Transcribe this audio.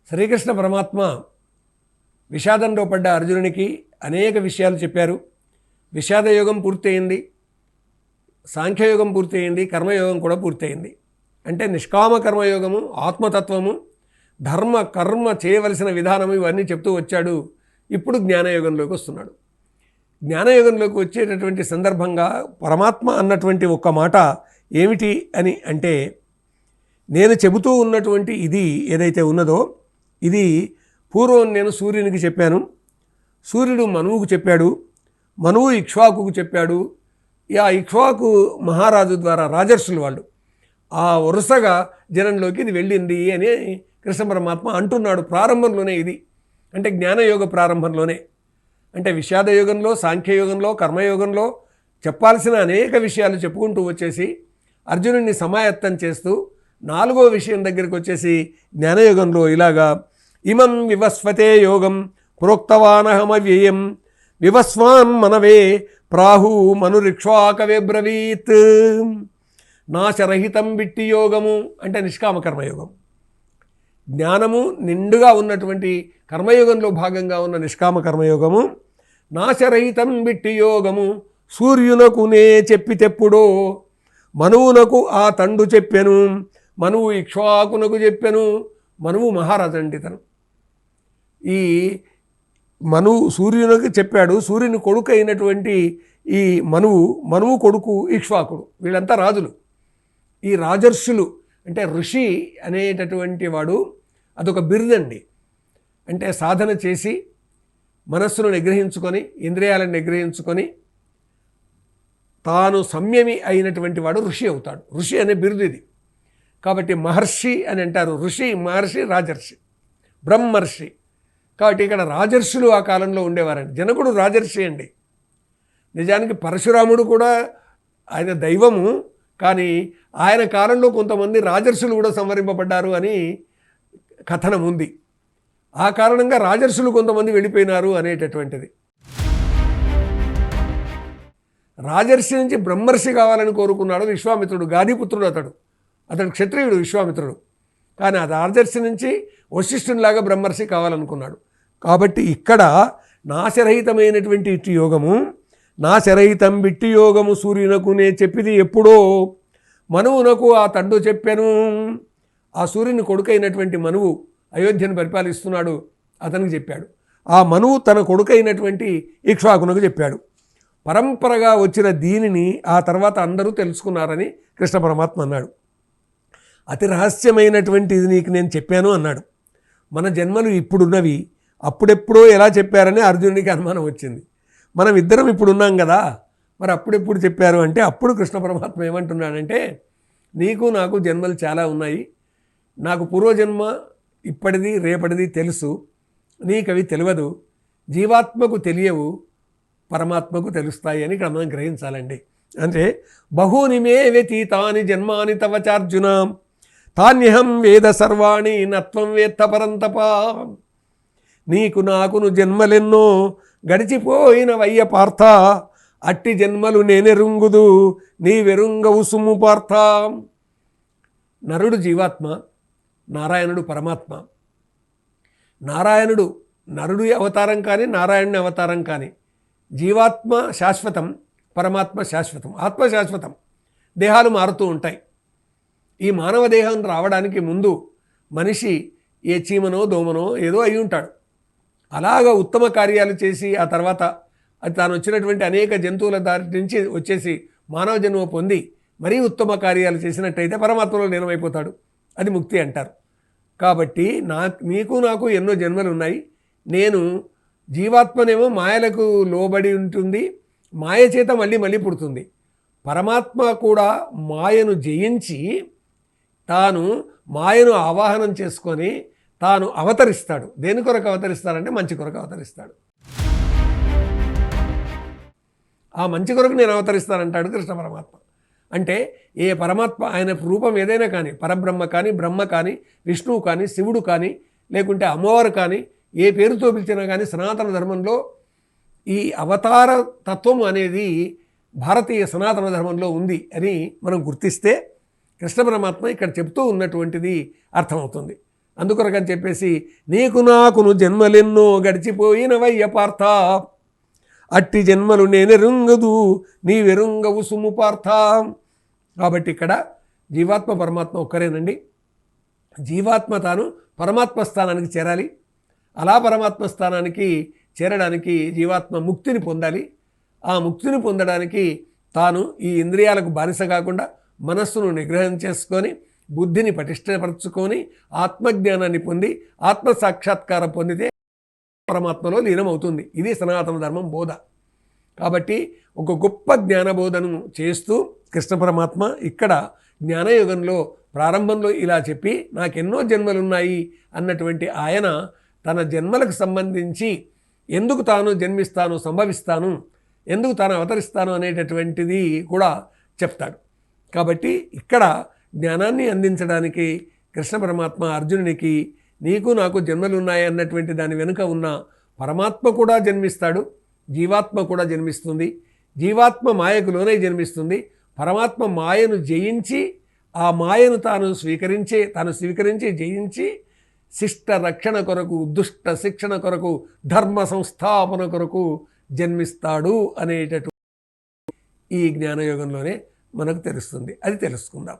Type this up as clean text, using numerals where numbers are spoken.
శ్రీకృష్ణ పరమాత్మ విషాదంలో పడ్డ అర్జునునికి అనేక విషయాలు చెప్పారు. విషాదయోగం పూర్తయింది, సాంఖ్యయోగం పూర్తయింది, కర్మయోగం కూడా పూర్తయింది. అంటే నిష్కామ కర్మయోగము, ఆత్మతత్వము, ధర్మ కర్మ చేయవలసిన విధానము ఇవన్నీ చెప్తూ వచ్చాడు. ఇప్పుడు జ్ఞానయోగంలోకి వస్తున్నాడు. జ్ఞానయోగంలోకి వచ్చేటటువంటి సందర్భంగా పరమాత్మ అన్నటువంటి ఒక్క మాట ఏమిటి అని అంటే, నేను చెబుతూ ఉన్నటువంటి ఇది ఏదైతే ఉన్నదో ఇది పూర్వం నేను సూర్యునికి చెప్పాను, సూర్యుడు మనువుకు చెప్పాడు, మనువు ఇక్ష్వాకుకు చెప్పాడు. ఆ ఇక్ష్వాకు మహారాజు ద్వారా రాజర్షులు వాళ్ళు ఆ వరుసగా జనంలోకి ఇది వెళ్ళింది అని కృష్ణ పరమాత్మ అంటున్నాడు. ప్రారంభంలోనే ఇది అంటే జ్ఞానయోగ ప్రారంభంలోనే, అంటే విషాదయోగంలో, సాంఖ్యయోగంలో, కర్మయోగంలో చెప్పాల్సిన అనేక విషయాలు చెప్పుకుంటూ వచ్చేసి అర్జునుడిని సమాయత్తం చేస్తూ 4వ విషయం దగ్గరికి వచ్చేసి జ్ఞానయోగంలో ఇలాగా ఇమం వివస్వతే యోగం ప్రోక్తవానహమవ్యయం వివస్వాన్ మనవే ప్రాహు మనురిక్ష్వాకవే బ్రవీత్. నాశరహితం బిట్టి యోగము అంటే నిష్కామ కర్మయోగం. జ్ఞానము నిండుగా ఉన్నటువంటి కర్మయోగంలో భాగంగా ఉన్న నిష్కామ కర్మయోగము. నాశరహితం బిట్టి యోగము సూర్యునకు నే చెప్పితెప్పుడో మనువునకు ఆ తండు చెప్పెను, మనువు ఇక్ష్వాకునకు చెప్పెను. మనువు మహారాజు అండి తను. ఈ మనువు సూర్యునికి చెప్పాడు. సూర్యుని కొడుకు అయినటువంటి ఈ మనువు కొడుకు ఇక్ష్వాకుడు, వీళ్ళంతా రాజులు. ఈ రాజర్షులు అంటే ఋషి అనేటటువంటి వాడు అదొక బిరుదండి. అంటే సాధన చేసి మనస్సును నిగ్రహించుకొని, ఇంద్రియాలను నిగ్రహించుకొని తాను సంయమి అయినటువంటి వాడు ఋషి అవుతాడు. ఋషి అనే బిరుదు ఇది. కాబట్టి మహర్షి అని అంటారు. ఋషి, మహర్షి, రాజర్షి, బ్రహ్మర్షి. కాబట్టి ఇక్కడ రాజర్షులు ఆ కాలంలో ఉండేవారండి. జనకుడు రాజర్షి అండి. నిజానికి పరశురాముడు కూడా ఆయన దైవము, కానీ ఆయన కాలంలో కొంతమంది రాజర్షులు కూడా సంవరింపబడ్డారు అని కథనం ఉంది. ఆ కారణంగా రాజర్షులు కొంతమంది వెళ్ళిపోయినారు అనేటటువంటిది. రాజర్షి నుంచి బ్రహ్మర్షి కావాలని కోరుకున్నాడు విశ్వామిత్రుడు. గాదిపుత్రుడు అతడు క్షత్రియుడు విశ్వామిత్రుడు. కానీ ఆ రాజర్షి నుంచి వశిష్ఠునిలాగా బ్రహ్మర్షి కావాలనుకున్నాడు. కాబట్టి ఇక్కడ నాశరహితమైనటువంటి ఇట్టి యోగము, నాశరహితం బిట్టి యోగము సూర్యునకు నే చెప్పిది ఎప్పుడో మనువునకు ఆ తండు చెప్పాను. ఆ సూర్యుని కొడుకైనటువంటి మనువు అయోధ్యను పరిపాలిస్తున్నాడు, అతనికి చెప్పాడు. ఆ మనువు తన కొడుకైనటువంటి ఇక్ష్వాకునకు చెప్పాడు. పరంపరగా వచ్చిన దీనిని ఆ తర్వాత అందరూ తెలుసుకున్నారని కృష్ణ పరమాత్మ అన్నాడు. అతి రహస్యమైనటువంటిది నీకు నేను చెప్పాను అన్నాడు. మన జన్మలు ఇప్పుడున్నవి, అప్పుడెప్పుడో ఎలా చెప్పారని అర్జునుడికి అనుమానం వచ్చింది. మనం ఇద్దరం ఇప్పుడు ఉన్నాం కదా, మరి అప్పుడెప్పుడు చెప్పారు అంటే అప్పుడు కృష్ణ పరమాత్మ ఏమంటున్నాడంటే, నీకు నాకు జన్మలు చాలా ఉన్నాయి, నాకు పూర్వజన్మ ఇప్పటిది రేపటిది తెలుసు, నీకవి తెలియదు, జీవాత్మకు తెలియవు, పరమాత్మకు తెలుస్తాయి అని ఇక్కడ మనం గ్రహించాలండి. అంటే బహూని మే వ్యతీతాని జన్మాని తవ చార్జున తాన్యహం వేద సర్వాణి నత్వం వేత్త పరంతప. నీకు నాకును జన్మలెన్నో గడిచిపోయిన వయ్య పార్థ, అట్టి జన్మలు నేనెరుంగుదు నీవెరుంగవు సుము పార్థ. నరుడు జీవాత్మ, నారాయణుడు పరమాత్మ. నారాయణుడు నరుడు అవతారం కానీ నారాయణుని అవతారం కానీ. జీవాత్మ శాశ్వతం, పరమాత్మ శాశ్వతం, ఆత్మ శాశ్వతం. దేహాలు మారుతూ ఉంటాయి. ఈ మానవ దేహం రావడానికి ముందు మనిషి ఏ చీమనో దోమనో ఏదో అయి ఉంటాడు. అలాగా ఉత్తమ కార్యాలు చేసి ఆ తర్వాత అది తాను వచ్చినటువంటి అనేక జంతువుల దారి నుంచి వచ్చేసి మానవ జన్మ పొంది మరీ ఉత్తమ కార్యాలు చేసినట్టయితే పరమాత్మలో లీనమైపోతాడు. అది ముక్తి అంటారు. కాబట్టి నీకు నాకు ఎన్నో జన్మలు ఉన్నాయి. నేను జీవాత్మనేమో మాయలకు లోబడి ఉంటుంది, మాయ చేత మళ్ళీ పుడుతుంది. పరమాత్మ కూడా మాయను జయించి తాను మాయను ఆవాహనం చేసుకొని తాను అవతరిస్తాడు. దేని కొరకు అవతరిస్తాడంటే మంచి కొరకు అవతరిస్తాడు. ఆ మంచి కొరకు నేను అవతరిస్తానంటాడు కృష్ణ పరమాత్మ. అంటే ఏ పరమాత్మ ఆయన రూపం ఏదైనా కానీ, పరబ్రహ్మ కానీ, బ్రహ్మ కానీ, విష్ణువు కానీ, శివుడు కానీ, లేకుంటే అమ్మవారు కానీ, ఏ పేరుతో పిలిచినా కానీ సనాతన ధర్మంలో ఈ అవతార తత్వం అనేది భారతీయ సనాతన ధర్మంలో ఉంది అని మనం గుర్తిస్తే కృష్ణ పరమాత్మ ఇక్కడ చెప్తూ ఉన్నటువంటిది అర్థమవుతుంది. అందుకొరకని చెప్పేసి నీకు నాకును జన్మలెన్నో గడిచిపోయినవయ్య పార్థ, అట్టి జన్మలు నేనెరుంగదు నీవెరుంగవు సుము పార్థ. కాబట్టి ఇక్కడ జీవాత్మ పరమాత్మ ఒక్కరేనండి. జీవాత్మ తాను పరమాత్మ స్థానానికి చేరాలి. అలా పరమాత్మ స్థానానికి చేరడానికి జీవాత్మ ముక్తిని పొందాలి. ఆ ముక్తిని పొందడానికి తాను ఈ ఇంద్రియాలకు బానిస కాకుండా మనస్సును నిగ్రహం చేసుకొని బుద్ధిని పటిష్టపరచుకొని ఆత్మజ్ఞానాన్ని పొంది ఆత్మ సాక్షాత్కారం పొందితే పరమాత్మలో లీనమవుతుంది. ఇది సనాతన ధర్మం బోధ. కాబట్టి ఒక గొప్ప జ్ఞానబోధను చేస్తూ కృష్ణ పరమాత్మ ఇక్కడ జ్ఞానయుగంలో ప్రారంభంలో ఇలా చెప్పి నాకెన్నో జన్మలున్నాయి అన్నటువంటి ఆయన తన జన్మలకు సంబంధించి ఎందుకు తాను జన్మిస్తాను, సంభవిస్తాను, ఎందుకు తాను అవతరిస్తాను అనేటటువంటిది కూడా చెప్తాడు. కాబట్టి ఇక్కడ జ్ఞానాన్ని అందించడానికి కృష్ణ పరమాత్మ అర్జునునికి నీకు నాకు జన్మలున్నాయి అన్నటువంటి దాని వెనుక ఉన్న పరమాత్మ కూడా జన్మిస్తాడు, జీవాత్మ కూడా జన్మిస్తుంది. జీవాత్మ మాయకు లోనై జన్మిస్తుంది. పరమాత్మ మాయను జయించి ఆ మాయను తాను స్వీకరించి జయించి శిష్ట రక్షణ కొరకు, దుష్ట శిక్షణ కొరకు, ధర్మ సంస్థాపన కొరకు జన్మిస్తాడు అనేటటువంటి ఈ జ్ఞానయోగంలోనే మనకు తెలుస్తుంది. అది తెలుసుకుందాం.